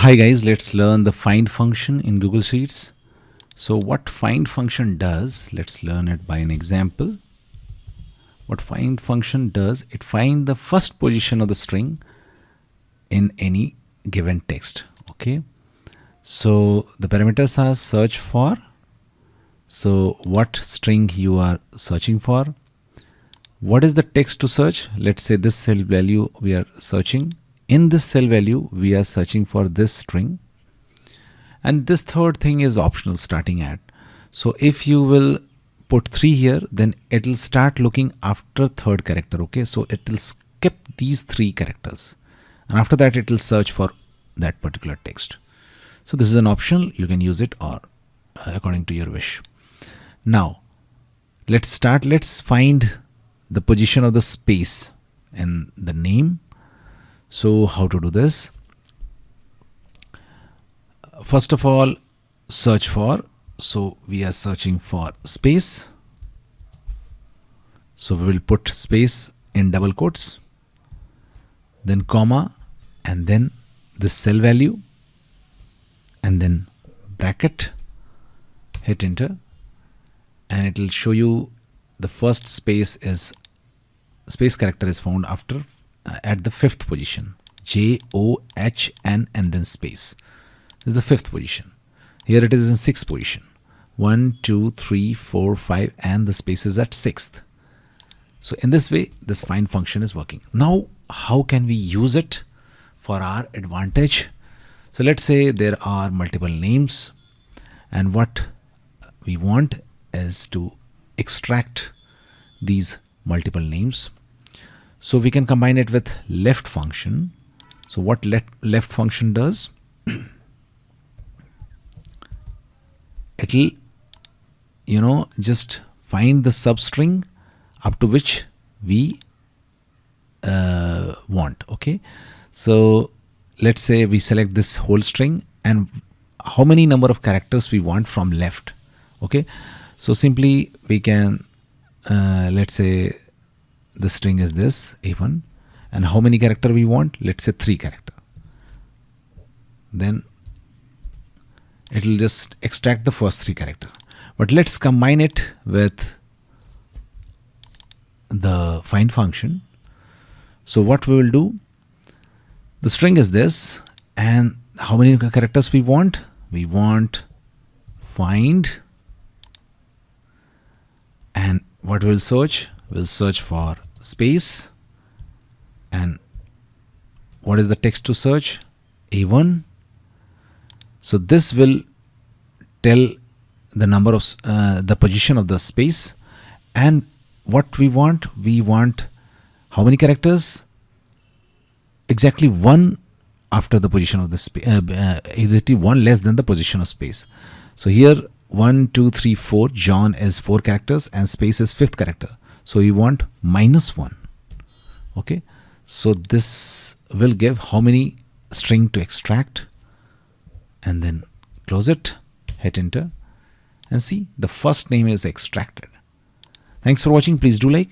Hi guys, let's learn the find function in Google Sheets. So what find function does, let's learn it by an example. What find function does, it finds the first position of the string in any given text. Okay, so the parameters are search for, so what string you are searching for, what is the text to search. Let's say this cell value we are searching. In this cell value we are searching for this string, and this third thing is optional, starting at. So if you will put 3 here, then it will start looking after third character. Okay, so it will skip these 3 characters, and after that it will search for that particular text. So this is an optional, you can use it or according to your wish. Now let's find the position of the space in the name. So how to do this? First of all, search for, so we are searching for space, so we will put space in double quotes, then comma, and then this cell value, and then bracket, hit enter, and it will show you the first space character is found after at the 5th position, JOHN, and then space. This is the 5th position. Here it is in 6th position, 1 2 3 4 5, and the space is at 6th. So in this way this find function is working. Now how can we use it for our advantage? So let's say there are multiple names, and what we want is to extract these multiple names. So we can combine it with left function. So what left function does, it will just find the substring up to which we want. Okay, so let's say we select this whole string and how many number of characters we want from left. Okay, so simply we can let's say the string is this A1, and how many character we want, let's say 3 character. Then it will just extract the first 3 character. But let's combine it with the find function. So what we will do, the string is this, and how many characters we want find, and what we'll search, we'll search for space, and what is the text to search, A1. So this will tell the number of the position of the space, and what we want how many characters, exactly 1 after the position of the space, exactly 1 less than the position of space. So here 1 2 3 4, John is 4 characters and space is 5th character, so we want -1. Okay, so this will give how many string to extract, and then close it, hit enter, and see the first name is extracted. Thanks for watching. Please do like.